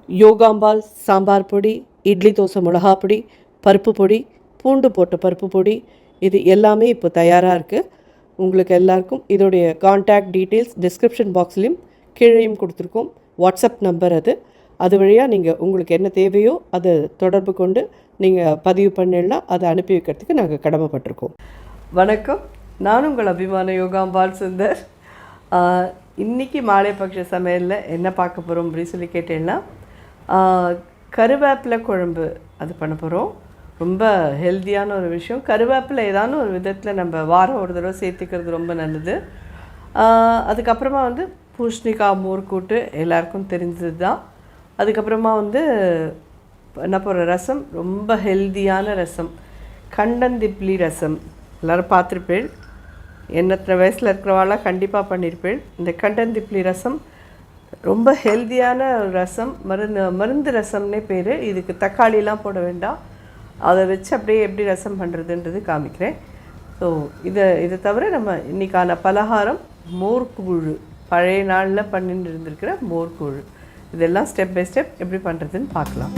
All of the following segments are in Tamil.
யோகாம்பால் சாம்பார் பொடி, இட்லி தோசை மிளகா பொடி, பருப்பு பொடி, பூண்டு போட்ட பருப்பு பொடி, இது எல்லாமே இப்போ தயாராக இருக்குது. உங்களுக்கு எல்லாருக்கும் இதோடைய கான்டாக்ட் டீட்டெயில்ஸ் டிஸ்கிரிப்ஷன் பாக்ஸ்லேயும் கீழேயும் கொடுத்துருக்கோம். வாட்ஸ்அப் நம்பர் அது வழியாக நீங்கள் உங்களுக்கு என்ன தேவையோ அதை தொடர்பு கொண்டு நீங்கள் பதிவு பண்ணிடலாம். அதை அனுப்பி வைக்கிறதுக்கு நாங்கள் கடமைப்பட்டிருக்கோம். வணக்கம், நான் உங்கள் அபிமான யோகாம்பால் சுந்தர். இன்றைக்கி மாலைப்பக்ஷ சமையலில் என்ன பார்க்க போகிறோம் அப்படின்னு சொல்லி கேட்டேன்னா, கருவேப்பிலை குழம்பு அது பண்ண போகிறோம். ரொம்ப ஹெல்த்தியான ஒரு விஷயம். கருவேப்பிலை ஏதான ஒரு விதத்தில் நம்ம வாரம் ஒரு தடவை சேர்த்துக்கிறது ரொம்ப நல்லது. அதுக்கப்புறமா பூஷ்ணிக்காய் மோர் கூட்டு எல்லாருக்கும் தெரிஞ்சது தான். அதுக்கப்புறமா என்ன போகிற ரசம், ரொம்ப ஹெல்த்தியான ரசம், கண்டந்திப்ளி ரசம். எல்லோரும் பார்த்துருப்பேன். எண்ணற்ற வயசில் இருக்கிறவாளாக கண்டிப்பாக பண்ணியிருப்பேன். இந்த கண்டந்திப்ளி ரசம் ரொம்ப ஹெல்த்தியான ரசம், மருந்து ரசம்னே பேர். இதுக்கு தக்காளிலாம் போட வேண்டாம். அதை வச்சு அப்படியே எப்படி ரசம் பண்ணுறதுன்றது காமிக்கிறேன். ஸோ இதை தவிர நம்ம இன்றைக்கான பலகாரம் மோர்கூழு, பழைய நாளில் பண்ணிட்டு இருந்திருக்கிற மோர்கூழு. இதெல்லாம் ஸ்டெப் பை ஸ்டெப் எப்படி பண்ணுறதுன்னு பார்க்கலாம்.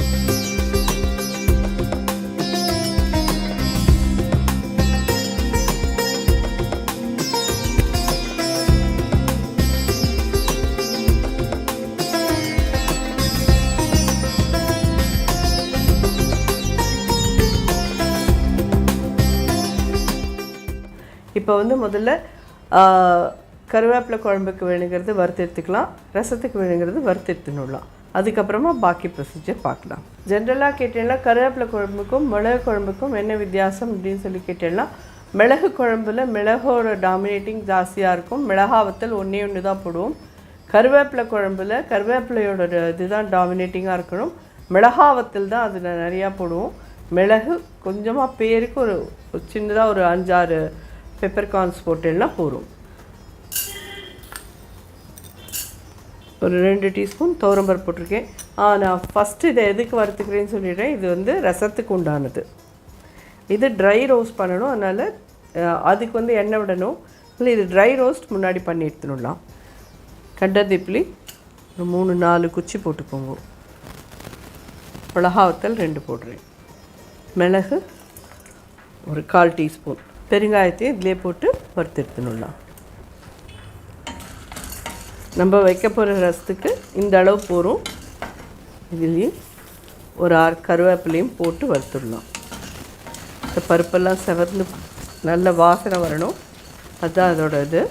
இப்போ முதல்ல கருவேப்பிலை குழம்புக்கு வேணுங்கிறது வறுத்து எடுத்துக்கலாம், ரசத்துக்கு வேணுங்கிறது வறுத்து எடுத்துடலாம். அதுக்கப்புறமா பாக்கி ப்ரொசீஜர் பார்க்கலாம். ஜென்ரலாக கேட்டேன்னா கருவேப்பிலை குழம்புக்கும் மிளகு குழம்புக்கும் என்ன வித்தியாசம் அப்படின்னு சொல்லி கேட்டேன்னா, மிளகு குழம்புல மிளகோட டாமினேட்டிங் ஜாஸ்தியாக இருக்கும். மிளகாவத்தல் ஒன்று தான் போடுவோம். கருவேப்பிலை குழம்புல கருவேப்பிலையோட இதுதான் டாமினேட்டிங்காக இருக்கணும். மிளகாவத்தல் தான் அதில் நிறையா போடுவோம். மிளகு கொஞ்சமாக பேருக்கு ஒரு சின்னதாக ஒரு 5-6 பெப்பர்கார்ன்ஸ் போட்டேன்னா போதும். ஒரு 2 டீஸ்பூன் துவரம்பருப்பு போட்டிருக்கேன். நான் ஃபஸ்ட்டு இதை எதுக்கு வறுத்துக்கிறேன்னு சொல்லிடுறேன். இது ரசத்துக்கு உண்டானது. இது ட்ரை ரோஸ்ட் பண்ணணும். அதனால் அதுக்கு எண்ணெய் விடணும். இல்லை, இது ட்ரை ரோஸ்ட் முன்னாடி பண்ணி எடுத்துடலாம். கண்டந்திப்ளி ஒரு 3-4 குச்சி போட்டுக்கோங்க. மிளகாவத்தல் 2 போடுறேன். மிளகு ஒரு 1/4 டீஸ்பூன். பெருங்காயத்தையும் இதிலே போட்டு வறுத்து எடுத்துடலாம். நம்ம வைக்க போகிற ரசத்துக்கு இந்த அளவு போகிறோம். இதுலேயும் ஒரு 6 கருவேப்பிலையும் போட்டு வறுத்துடலாம். இந்த பருப்பெல்லாம் செவர்ந்து நல்ல வாசனை வரணும். அதுதான் அதோட இது.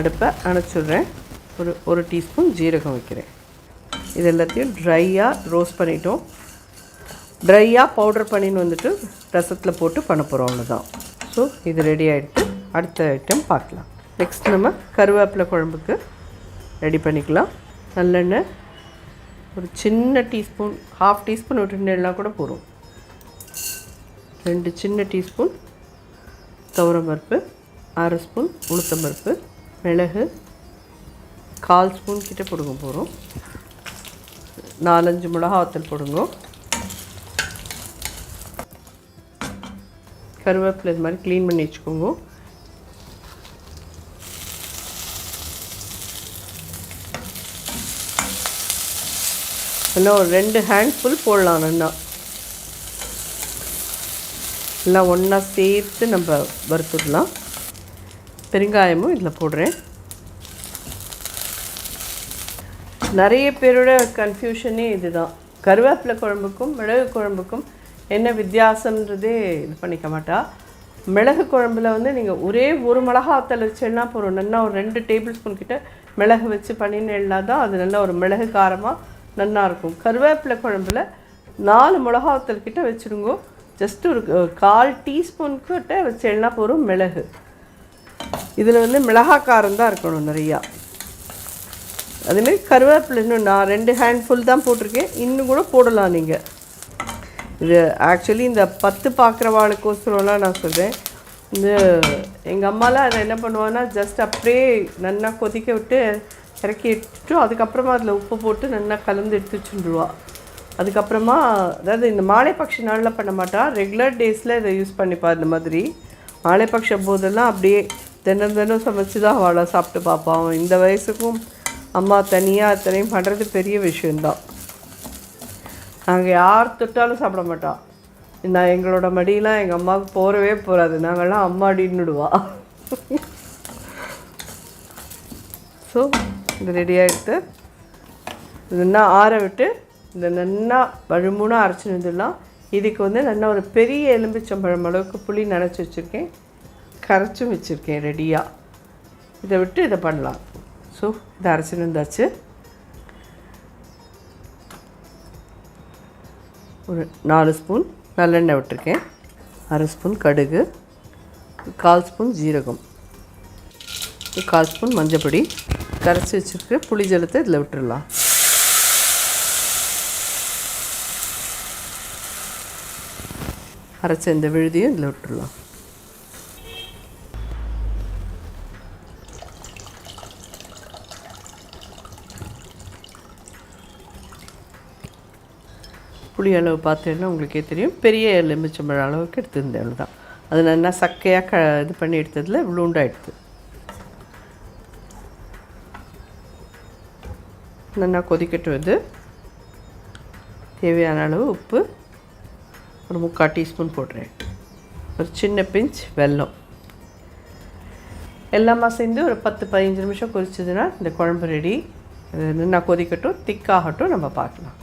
அடுப்பை அணைச்சிடுறேன். ஒரு டீஸ்பூன் ஜீரகம் வைக்கிறேன். இது எல்லாத்தையும் ட்ரையாக ரோஸ்ட் பண்ணிட்டோம். ட்ரையாக பவுடர் பண்ணின்னு ரசத்தில் போட்டு பண்ண போகிறோம். அவ்வளோதான். ஸோ இது ரெடி ஆகிடுட்டு அடுத்த ஐட்டம் பார்க்கலாம். நெக்ஸ்ட் நம்ம கருவேப்பிலை குழம்புக்கு ரெடி பண்ணிக்கலாம். நல்லெண்ணெய் ஒரு சின்ன டீஸ்பூன், 1/2 டீஸ்பூன் விட்டுலாம் கூட போதும். 2 சின்ன டீஸ்பூன் துவரம்பருப்பு, 1/2 ஸ்பூன் உளுத்தம்பருப்பு, மிளகு 1/4 ஸ்பூன் கிட்டே போடுங்க போகிறோம். 4-5 மிளகாவத்தல் போடுங்க. கருவேப்பிலை இது மாதிரி க்ளீன் பண்ணி வச்சுக்கோங்க. இன்னும் ஒரு 2 ஹேண்ட்ஃபுல் போடலாம். எல்லாம் ஒன்றா சேர்த்து நம்ம வறுத்துடலாம். பெருங்காயமும் இதில் போடுறேன். நிறைய பேரோட கன்ஃபியூஷனே இதுதான். கருவேப்பிலை குழம்புக்கும் மிளகு குழம்புக்கும் என்ன வித்தியாசன்றதே இது பண்ணிக்க மாட்டா. மிளகு குழம்புல நீங்கள் ஒரே ஒரு மிளகாத்தல் வச்சேன்னா போகிறோம். நல்லா ஒரு 2 டேபிள் ஸ்பூன் கிட்ட மிளகு வச்சு பண்ணினேன்னா தான் அது நல்லா ஒரு மிளகு காரமாக நல்லாயிருக்கும். கருவேப்பிலை குழம்புல 4 மிளகாத்தல் கிட்ட வச்சுருங்கோ. ஜஸ்ட் ஒரு 1/4 டீஸ்பூன் கிட்ட வச்சேன்னா போகிறோம் மிளகு. இதில் மிளகா காரம் தான் இருக்கணும் நிறையா. அதுமாரி கருவேப்பிலை இன்னும் நான் 2 ஹேண்ட்ஃபுல் தான் போட்டிருக்கேன். இன்னும் கூட போடலாம் நீங்கள். இது ஆக்சுவலி இந்த 10 பார்க்குறவாளுக்கோசரம்லாம் நான் சொல்கிறேன். எங்கள் அம்மாலாம் அதை என்ன பண்ணுவான்னா, ஜஸ்ட் அப்படியே நல்லா கொதிக்க விட்டு இறக்கி எடுத்துட்டு அதுக்கப்புறமா அதில் உப்பு போட்டு நல்லா கலந்து எடுத்து வச்சுருவா. அதுக்கப்புறமா அதாவது இந்த மாலைப்பக்ஷ நாளில் பண்ண மாட்டா, ரெகுலர் டேஸில் இதை யூஸ் பண்ணிப்பா. இந்த மாதிரி மாலைப்பக்ஷ போதெல்லாம் அப்படியே தினம் சமைச்சு தான் அவளை சாப்பிட்டு பார்ப்பான். இந்த வயசுக்கும் அம்மா தனியாக அத்தனையும் பண்ணுறது பெரிய விஷயந்தான். நாங்கள் யார் தொட்டாலும் சாப்பிட மாட்டோம். நான் எங்களோட மடியெலாம் எங்கள் அம்மாவுக்கு போகவே போகாது. நாங்கள்லாம் அம்மாடின்னுடுவா. ஸோ இது ரெடி ஆகிடுது. நல்லா ஆற விட்டு இந்த நல்லா வழுமுனாக அரைச்சின்னு வந்துடலாம். இதுக்கு வந்து நல்லா ஒரு பெரிய எலும்பிச்சம்பழம் அளவுக்கு புளி நனைச்சி வச்சுருக்கேன், கரைச்சும் வச்சுருக்கேன் ரெடியாக. இதை விட்டு இதை பண்ணலாம். ஸோ இதை அரைச்சின்னு வந்தாச்சு. ஒரு 4 ஸ்பூன் நல்லெண்ணெய் விட்டுருக்கேன், 1/2 ஸ்பூன் கடுகு, 1/4 ஸ்பூன் ஜீரகம், 1/4 ஸ்பூன் மஞ்சப்பொடி, கரைச்சி வச்சுருக்கு புளி ஜலத்தை இதில் விட்டுடலாம். அரைச்ச இந்த விழுதியும் இதில் விட்டுடலாம். புளி அளவு பார்த்தீங்கன்னா உங்களுக்கே தெரியும். பெரிய எலுமிச்சம்பழம் அளவுக்கு எடுத்துருந்தேன், அவ்வளோதான். அது நல்லா சக்கையாக இது பண்ணி எடுத்ததில் இவ்வளோ உண்டாயிடுது. நல்லா கொதிக்கட்டு வந்து தேவையான அளவு உப்பு, ஒரு 3/4 டீஸ்பூன் போடுறேன், ஒரு சின்ன பிஞ்ச் வெல்லம், எல்லாமே சேர்ந்து ஒரு 10-15 நிமிஷம் கொதிச்சதுன்னா இந்த குழம்பு ரெடி. நல்லா கொதிக்கட்டும், திக்காகட்டும், நம்ம பார்க்கலாம்.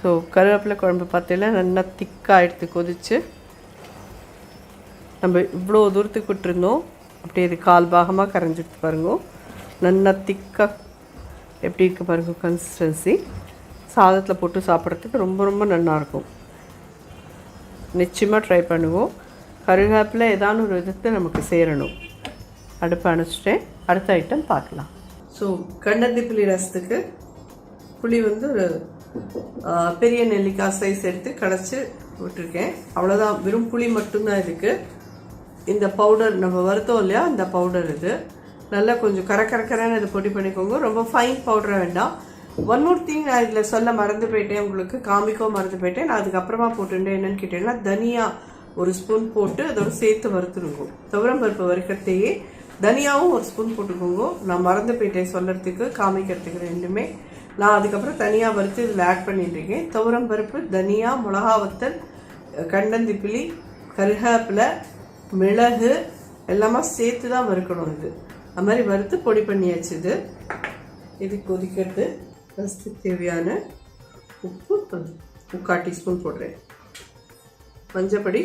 ஸோ கருவேப்பிலை குழம்பு பார்த்தீங்கன்னா நல்லா திக்காக எடுத்து கொதித்து நம்ம இவ்வளோ தூரத்துக்கு விட்டுருந்தோம். அப்படியே இது 1/4 பாகமாக கரைஞ்சிட்டு பாருங்க. நல்லா திக்காக எப்படி இருக்குது பாருங்கள் கன்சிஸ்டன்சி. சாதத்தில் போட்டு சாப்பிட்றதுக்கு ரொம்ப ரொம்ப நல்லாயிருக்கும். நிச்சயமாக ட்ரை பண்ணுவோம். கருவேப்பிலை ஏதான ஒரு விதத்தை நமக்கு சேரணும். அடுப்பை அணைச்சிட்டேன். அடுத்த ஐட்டம் பார்க்கலாம். ஸோ கண்டந்தி புளி ரசத்துக்கு புளி வந்து ஒரு பெரிய நெல்லிக்காய் சைஸ் எடுத்து கடைச்சி விட்டுருக்கேன். அவ்வளோதான், வெறும் புளி மட்டும்தான் இதுக்கு. இந்த பவுடர் நம்ம வறுத்தோம் இல்லையா, இந்த பவுடர் இது நல்லா கொஞ்சம் கரக்கரன்னு இதை பொடி பண்ணிக்கோங்க. ரொம்ப ஃபைன் பவுடராக வேண்டாம். ஒன் மோர் திங் நான் இதில் சொல்ல மறந்து போயிட்டேன், உங்களுக்கு காமிக்கவும் மறந்து போயிட்டேன். நான் அதுக்கப்புறமா போட்டுட்டேன். என்னென்னு கேட்டீங்கன்னா, தனியா 1 ஸ்பூன் போட்டு அதோட சேர்த்து வறுத்துருங்க. துவரம் பருப்பு வறுக்கிறதையே தனியாவும் 1 ஸ்பூன் போட்டுக்கோங்க. நான் மறந்து போயிட்டேன் சொல்கிறதுக்கு, காமிக்கிறதுக்கு ரெண்டுமே. நான் அதுக்கப்புறம் தனியாக வறுத்து இதில் ஆட் பண்ணிட்டுருக்கேன். துவரம் பருப்பு, தனியா, மிளகா வத்தல், கண்டந்தி புளி, கருவேப்பிலை, மிளகு எல்லாமே சேர்த்து தான் வறுக்கணும். இது அது மாதிரி வறுத்து பொடி பண்ணியாச்சு. இது கொதிக்கிறது. ஃபஸ்ட்டு தேவையான உப்பு 3/4 டீஸ்பூன் போடுறேன், மஞ்சப்பொடி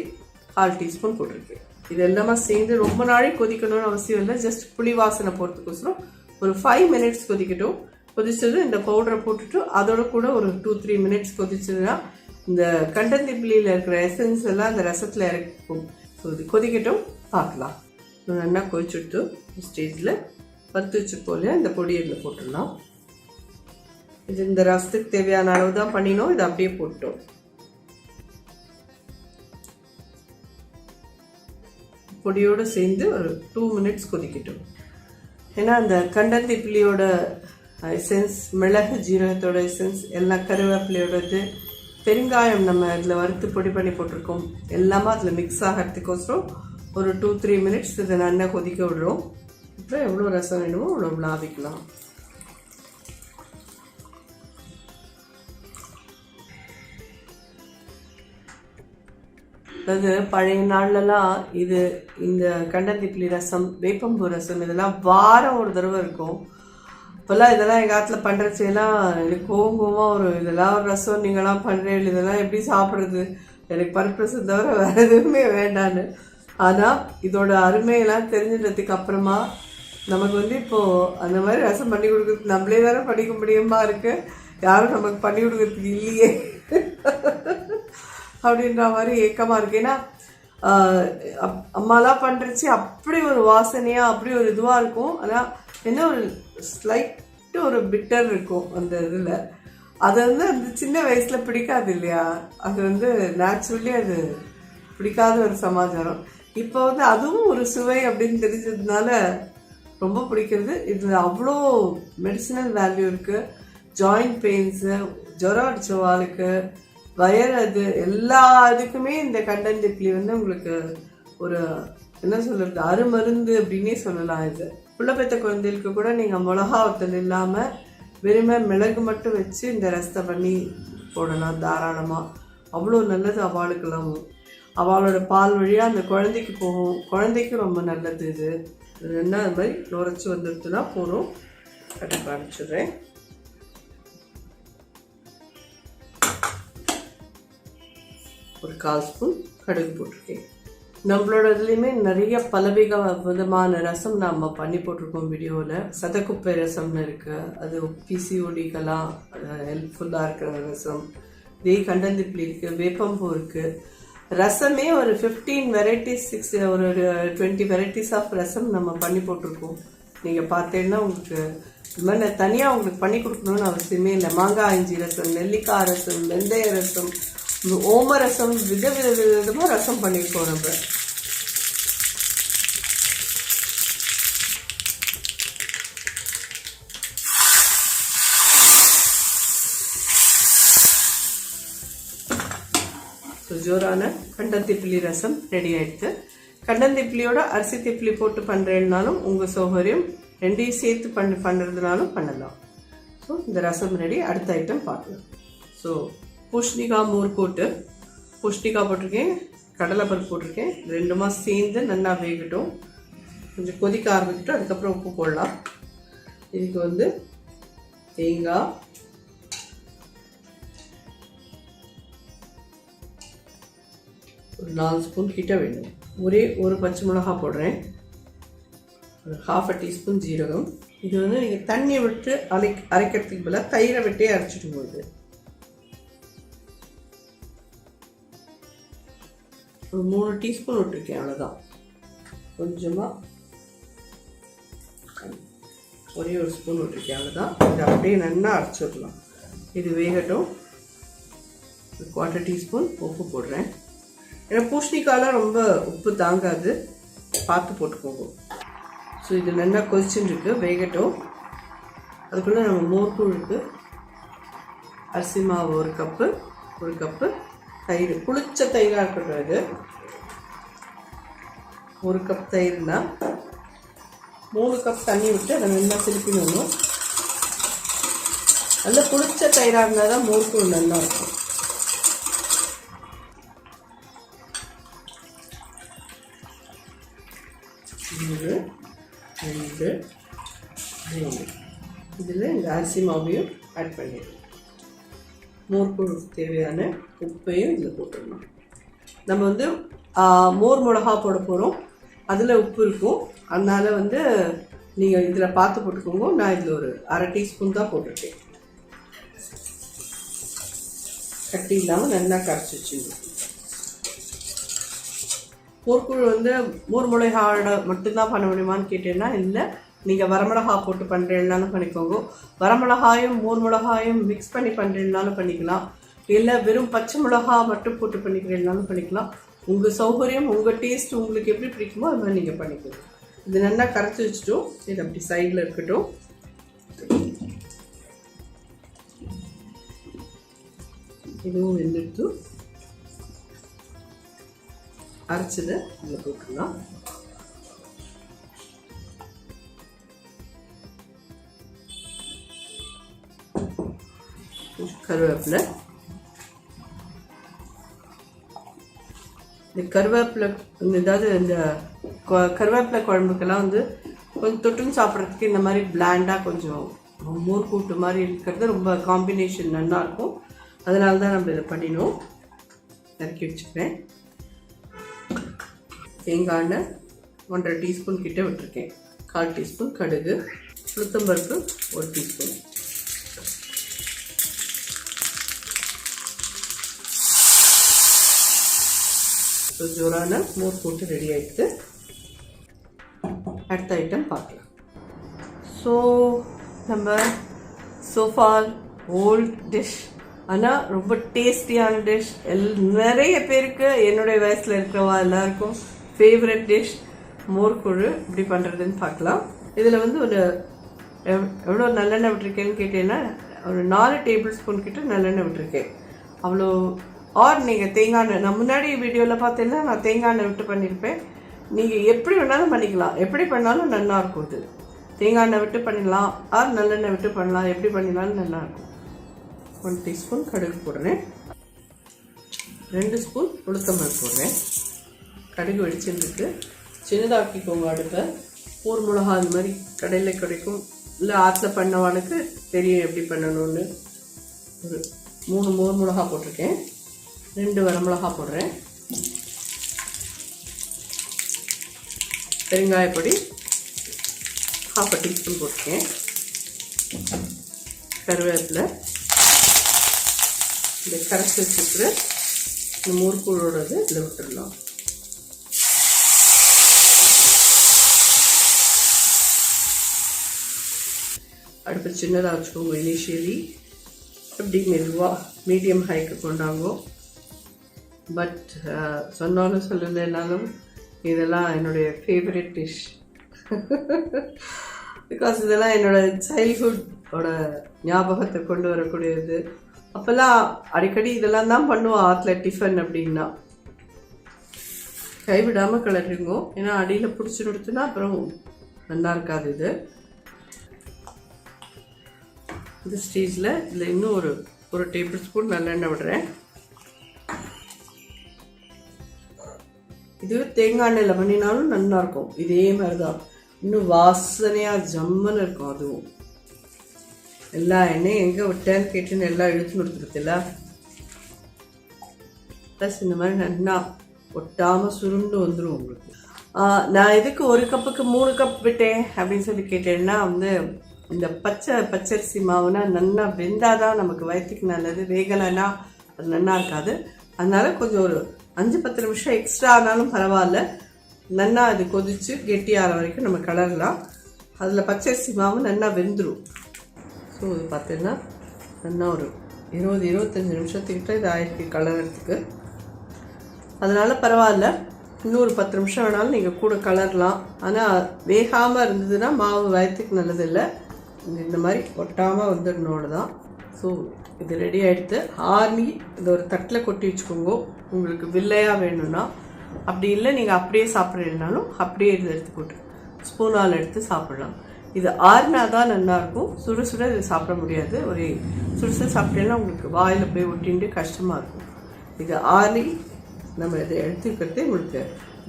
1/4 டீஸ்பூன் போட்டிருக்கேன். இது எல்லாமே சேர்ந்து ரொம்ப நாளைக்கு கொதிக்கணும்னு அவசியம் இல்லை. ஜஸ்ட் புளி வாசனை போகிறதுக்கோசரம் ஒரு 5 மினிட்ஸ் கொதிக்கட்டும். கொதிச்சது இந்த பவுடரை போட்டுட்டு அதோட கூட ஒரு 2-3 மினிட்ஸ் கொதிச்சதுன்னா இந்த கண்டந்தி புளியில் இருக்கிற எசன்ஸ் எல்லாம் இந்த ரசத்தில் இறக்கும். ஸோ இது கொதிக்கட்டும், பார்க்கலாம். நல்லா கொதிச்சுட்டு ஸ்டேஜில் வறுத்து வச்சுருப்போம் இல்லையா, இந்த பொடி இதில் போட்டுடலாம். இது இந்த ரசத்துக்கு தேவையான அளவு தான் பண்ணினோம். இதை அப்படியே போட்டோம். பொடியோடு சேர்ந்து ஒரு 2 மினிட்ஸ் கொதிக்கட்டும். ஏன்னா அந்த கண்டந்தி புளியோட எசன்ஸ், மிளகு ஜீரகத்தோட எசன்ஸ், எல்லாம் கருவேப்பிலையோடது, பெருங்காயம் நம்ம இதில் வறுத்து பொடி பண்ணி போட்டிருக்கோம், எல்லாமே அதில் மிக்ஸ் ஆகிறதுக்கோசரம் ஒரு 2-3 மினிட்ஸ் இதை நல்லா கொதிக்க விடுறோம். அப்புறம் எவ்வளோ ரசம் வேணுமோ அவ்வளோ விளாவிக்கலாம். அதாவது பழைய நாள்லலாம் இது இந்த கண்டந்தி புளி ரசம், வேப்பம்பூ ரசம் இதெல்லாம் வாரம் ஒரு தடவை இருக்கும். இப்போல்லாம் இதெல்லாம் எங்கள் காலத்தில் பண்ணுறச்செல்லாம் எனக்கு கோவமாக ஒரு இதெல்லாம் ஒரு ரசம் நீங்களாம் பண்ணுறேன், இதெல்லாம் எப்படி சாப்பிட்றது, எனக்கு பருப்பு ரசம் தவிர வேறு எதுவுமே வேண்டான்னு. ஆனால் இதோட அருமையெல்லாம் தெரிஞ்சிட்டதுக்கு அப்புறமா நமக்கு வந்து இப்போது அந்த மாதிரி ரசம் பண்ணி கொடுக்குறதுக்கு நம்மளே தானே பண்ணிக்க முடியுமா இருக்குது, யாரும் நமக்கு பண்ணி கொடுக்குறதுக்கு இல்லையே அப்படின்ற மாதிரி ஏக்கமாக இருக்குது. ஏன்னா அம்மாலாம் பண்ணுறச்சு அப்படி ஒரு வாசனையாக அப்படி ஒரு இதுவாக இருக்கும். ஆனால் என்ன ஒரு ஸ்லைட்டு ஒரு பிட்டர் இருக்கும் அந்த இதில். அது வந்து அந்த சின்ன வயசில் பிடிக்காது இல்லையா, அது வந்து நேச்சுரலி அது பிடிக்காத ஒரு சமாச்சாரம். இப்போ வந்து அதுவும் ஒரு சுவை அப்படின்னு தெரிஞ்சதுனால ரொம்ப பிடிக்கிறது. இதில் அவ்வளோ மெடிசினல் வேல்யூ இருக்குது. ஜாயிண்ட் பெயின்ஸு, ஜுரம் அடித்த வாளுக்கு, வயர், அது எல்லா இதுக்குமே இந்த கண்டந்தி புளி வந்து உங்களுக்கு ஒரு என்ன சொல்கிறது, அருமருந்து அப்படின்னே சொல்லலாம். இது புள்ள பெத்த குழந்தைகளுக்கு கூட நீங்கள் மிளகா வத்தல் இல்லாமல் வெறுமை மிளகு மட்டும் வச்சு இந்த ரசத்தை பண்ணி போடலாம் தாராளமாக. அவ்வளோ நல்லது அவளுக்கெல்லாம். அவளோட பால் வழியாக அந்த குழந்தைக்கு போகும். குழந்தைக்கும் ரொம்ப நல்லது இது. என்ன அது மாதிரி நுரைச்சி வந்துடுச்சுன்னா போதும். கட்டி காமிச்சிடுறேன். ஒரு 1/4 ஸ்பூன் கடுகு போட்டிருக்கேன். நம்மளோட இதுலேயுமே நிறைய விதமான ரசம் நம்ம பண்ணி போட்டிருக்கோம் வீடியோவில். சதக்குப்பை ரசம்னு இருக்குது, அது பிசிஓடிக்கெல்லாம் ஹெல்ப்ஃபுல்லாக இருக்கிற ரசம். கண்டந்திப்பிலி இருக்குது, வேப்பம்பூ இருக்குது. ரசமே ஒரு 15 வெரைட்டிஸ், ஒரு 20 வெரைட்டிஸ் ஆஃப் ரசம் நம்ம பண்ணி போட்டிருக்கோம். நீங்கள் பார்த்தீங்கன்னா உங்களுக்கு இது மாதிரி நான் தனியாக உங்களுக்கு பண்ணி கொடுக்கணும்னு அவசியமே இல்லை. மாங்காய் இஞ்சி ரசம், நெல்லிக்காய் ரசம், வெந்தய ரசம், ஓம ரசம், விதமாக ரசம் பண்ணியிருக்கோம் நம்ம. ஜோரான கண்டந்திப்பிலி ரசம் ரெடி ஆயிடுச்சு. கண்டந்திப்பிலியோட அரிசி திப்பிலி போட்டு பண்ணுறேன்னாலும் உங்கள் சௌகரியம், ரெண்டையும் சேர்த்து பண்ணுறதுனாலும் பண்ணலாம். ஸோ இந்த ரசம் ரெடி. அடுத்த ஐட்டம் பார்க்கலாம். ஸோ பூஷ்ணிக்காய் மோர் போட்டு பூஷ்ணிக்காய் போட்டிருக்கேன், கடலைப்பருப்பு போட்டிருக்கேன். ரெண்டுமா சேர்ந்து நல்லா வேகட்டும். கொஞ்சம் கொதிக்க ஆரம்பிக்கிட்டு அதுக்கப்புறம் உப்பு போடலாம். இதுக்கு தேங்காய், ஒரு 4 ஸ்பூன் கிட்ட வேணும். ஒரு பச்சை மிளகாய் போடுறேன். ஒரு 1/2 டீஸ்பூன் ஜீரகம். இது நீங்கள் தண்ணியை விட்டு அரைக்கிறதுக்கு பதிலாக தயிரை விட்டே அரைச்சிட்டு போகுது. ஒரு 3 டீஸ்பூன் விட்டுருக்கேன், அவ்வளோதான். கொஞ்சமாக ஒரே ஒரு ஸ்பூன் விட்டுருக்கேன், அவ்வளோதான். இதை அப்படியே நல்லா அரைச்சிடலாம். இது வேகட்டும். 1/4 டீஸ்பூன் உப்பு போடுறேன். ஏன்னா பூஷ்ணிக்காயெலாம் ரொம்ப உப்பு தாங்காது, பார்த்து போட்டுக்கோங்க. ஸோ இது நல்லா கொதிச்சுன்னு இருக்கு, வேகட்டும். அதுக்குள்ளே நம்ம மோர்கூழ் இருக்குது. அரிசி மாவு ஒரு கப்பு தயிர், புளிச்ச தயிராக இருக்கட்டும். இது 1 கப் தயிர்னா 3 கப் தண்ணி விட்டு அதை நல்லா திருப்பிடணும். நல்லா புளிச்ச தயிராக இருந்தால் தான் மோர்கூழ் நல்லா இருக்கும். இது 2 3 இதில் இந்த அரிசி மாவையும் ஆட் பண்ணிடணும். மோர்கூழுக்கு தேவையான உப்பையும் இதில் போட்டுடணும். நம்ம மோர் மிளகா போட போகிறோம், அதில் உப்பு இருக்கும். அதனால் நீங்கள் இதில் பார்த்து போட்டுக்கோங்க. நான் இதில் ஒரு 1/2 டீஸ்பூன் தான் போட்டிருக்கேன். கட்டி இல்லாமல் நல்லா கரைச்சி வச்சுக்கணும். மோர்கூழ் மோர் மிளகாயோட மட்டும்தான் பண்ண முடியுமான்னு கேட்டீங்கன்னா இல்லை, நீங்கள் வரமிளகா போட்டு பண்ணுறேன்னாலும் பண்ணிக்கோங்க. வரமிளகாயும் மோர் மிளகாயும் மிக்ஸ் பண்ணி பண்ணுறேன்னாலும் பண்ணிக்கலாம். இல்லை வெறும் பச்சை மிளகா மட்டும் போட்டு பண்ணிக்கிறேன்னாலும் பண்ணிக்கலாம். உங்கள் சௌகரியம், உங்கள் டேஸ்ட் உங்களுக்கு எப்படி பிடிக்குமோ அது மாதிரி நீங்கள் பண்ணிக்கலாம். இது நல்லா கரைச்சி வச்சுட்டோம். இது அப்படி சைடில் இருக்கட்டும். இதுவும் வெந்துட்டு அரைச்சதை இதில் போட்டுக்கலாம். கருவேப்பிலை, இந்த கருவேப்பிலை ஏதாவது இந்த கருவேப்பிலை குழம்புக்கெல்லாம் கொஞ்சம் தொட்டுன்னு சாப்பிட்றதுக்கு இந்த மாதிரி பிளாண்டாக கொஞ்சம் மோர் கூட்டு மாதிரி இருக்கிறது ரொம்ப காம்பினேஷன் நல்லாயிருக்கும். அதனால தான் நம்ம இதை பண்ணினோம். இறக்கி வச்சுக்கிறேன். தேங்காய் எண்ணெய் 1/2 டீஸ்பூன் கிட்ட விட்டுருக்கேன். 1/4 டீஸ்பூன் கடுகு, உளுத்தம்பருப்பு 1 டீஸ்பூன். ஜோரான மோர் போட்டு ரெடி ஆகிடுது. அடுத்த ஐட்டம் பார்க்கலாம். ஸோ நம்ம சோஃபால் ஓல்ட் டிஷ், ஆனால் ரொம்ப டேஸ்டியான டிஷ். நிறைய பேருக்கு என்னுடைய வயசில் இருக்கிறவா எல்லாருக்கும் ஃபேவரட் டிஷ் மோர்கூழ். இப்படி பண்ணுறதுன்னு பார்க்கலாம். இதில் ஒரு எவ்வளோ நல்லெண்ணெய் விட்டுருக்கேன்னு கேட்டீங்கன்னா ஒரு 4 டேபிள் ஸ்பூன் கிட்ட நல்லெண்ணெய் விட்டுருக்கேன். அவ்வளோ. ஆர் நீங்கள் தேங்காய் எண்ணெய், நான் முன்னாடி வீடியோவில் பார்த்தீங்கன்னா நான் தேங்காய் எண்ணெய் விட்டு பண்ணியிருப்பேன். நீங்கள் எப்படி வேணாலும் பண்ணிக்கலாம், எப்படி பண்ணாலும் நல்லா இருக்கும். இது தேங்காய் எண்ணெய் விட்டு பண்ணலாம் ஆர் நல்லெண்ணெய் விட்டு பண்ணலாம், எப்படி பண்ணிடலாம்னு நல்லாயிருக்கும். 1 டீஸ்பூன் கடுகு போடுறேன், 2 ஸ்பூன் உளுத்தம்பருப்பு போடுறேன். கடுகு வெடிச்சுருக்கு, சின்னதாக்கிக்கோங்க அடுப்பை. 4 மிளகா அது மாதிரி கடையில் கிடைக்கும், இல்லை ஆற்றுல பண்ணவானுக்கு தெரியும் எப்படி பண்ணணும்னு. ஒரு 3 மோர் மிளகா போட்டிருக்கேன், 2 வரமிளகா போடுறேன். பெருங்காயப்பொடி 1/2 டீஸ்பூன் போட்டிருக்கேன். கருவேப்பிலை, இந்த கரைச்சி வச்சுக்கிற இந்த மோர்கூழோடது இதில் விட்டுடலாம். அடுப்பு சின்னதாக வச்சுக்கோங்க இனிஷியலி. எப்படி மெதுவாக மீடியம் ஹைக்கு கொண்டாங்கோ. பட் சொன்னாலும் சொல்லலைனாலும் இதெல்லாம் என்னுடைய ஃபேவரட் டிஷ். பிகாஸ் இதெல்லாம் என்னோடய சைல்ட்ஹுட்டோட ஞாபகத்தை கொண்டு வரக்கூடியது. அப்போல்லாம் அடிக்கடி இதெல்லாம் தான் பண்ணுவோம் ஆற்றுல டிஃபன் அப்படின்னா. கைவிடாமல் கிளறிங்கோ, ஏன்னா அடியில் பிடிச்சி கொடுத்துனா அப்புறம் நல்லா இருக்காது. இந்த ஸ்டேஜில் இதில் இன்னும் ஒரு டேபிள் ஸ்பூன் நல்லெண்ணெய் விடுறேன். இது தேங்காய் எண்ணெயில் பண்ணினாலும் நல்லாயிருக்கும். இதே மாதிரி தான், இன்னும் வாசனையாக ஜம்முன்னு இருக்கும். அதுவும் எல்லா எண்ணெயும் எங்கே விட்டேன்னு கேட்டுன்னு எல்லாம் இழுத்து கொடுத்துருக்குல்ல. ப்ளஸ் இந்த மாதிரி நல்லா ஒட்டாமல் சுருண்டு வந்துடும் உங்களுக்கு. நான் இதுக்கு 1 கப்புக்கு 3 கப் விட்டேன் அப்படின்னு சொல்லி கேட்டேன்னா இந்த பச்சரிசி மாவுனா நல்லா வெந்தாதான் நமக்கு வயிற்றுக்கு நல்லது. வேகலைன்னா அது நல்லா இருக்காது. அதனால கொஞ்சம் ஒரு 5-10 நிமிஷம் எக்ஸ்ட்ரா ஆனாலும் பரவாயில்ல, நல்லா அது கொதித்து கெட்டியாகிற வரைக்கும் நம்ம கிளறலாம். அதில் பச்சரிசி மாவு நல்லா வெந்துடும். ஸோ இது பார்த்தீங்கன்னா நல்லா ஒரு 20-25 நிமிஷத்துக்கிட்ட இது ஆயிருக்கு கலர்றதுக்கு. அதனால் பரவாயில்ல, இன்னும் ஒரு 10 நிமிஷம் வேணாலும் நீங்கள் கூட கலரலாம். ஆனால் வேகாமல் இருந்ததுன்னா மாவு வயிற்றுக்கு நல்லதில்லை. இந்த மாதிரி ஒட்டாமல் வந்துடனோடு தான். ஸோ இது ரெடி ஆகிடுது. ஆர்னி இது ஒரு தட்டில் கொட்டி வச்சுக்கோங்க, உங்களுக்கு வில்லையாக வேணும்னா. அப்படி இல்லை நீங்கள் அப்படியே சாப்பிட்றீங்கனாலும் அப்படியே இது எடுத்து போட்டு ஸ்பூனால் எடுத்து சாப்பிட்லாம். இது ஆறுனா தான் நல்லாயிருக்கும். சுட சுட இது சாப்பிட முடியாது. ஒரு சுடு சாப்பிட்டேன்னா உங்களுக்கு வாயில் போய் ஒட்டின்ட்டு கஷ்டமாக இருக்கும். இது ஆறி நம்ம இதை எடுத்துக்கிறது உங்களுக்கு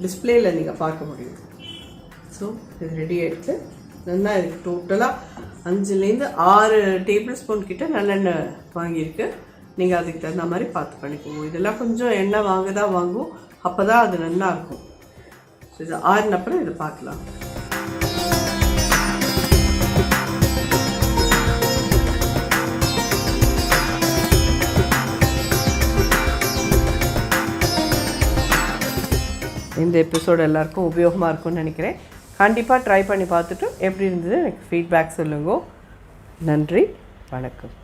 டிஸ்பிளேயில் நீங்கள் பார்க்க முடியும். ஸோ இது ரெடி ஆகிடுது. நல்லா இதுக்கு டோட்டலாக 5-6 டேபிள் ஸ்பூன் கிட்ட நல்லெண்ணெய் வாங்கியிருக்கு. நீங்கள் அதுக்கு தகுந்த மாதிரி பார்த்து பண்ணிக்கோங்க. இதெல்லாம் கொஞ்சம் எண்ணெய் வாங்கும், அப்போ தான் அது நல்லா இருக்கும். ஸோ இது ஆறுனப்புறம் இதை பார்க்கலாம். இந்த எபிசோடு எல்லாருக்கும் உபயோகமாக இருக்கும்னு நினைக்கிறேன். கண்டிப்பாக ட்ரை பண்ணி பார்த்துட்டு எப்படி இருந்தது எனக்கு ஃபீட்பேக் சொல்லுங்க. நன்றி, வணக்கம்.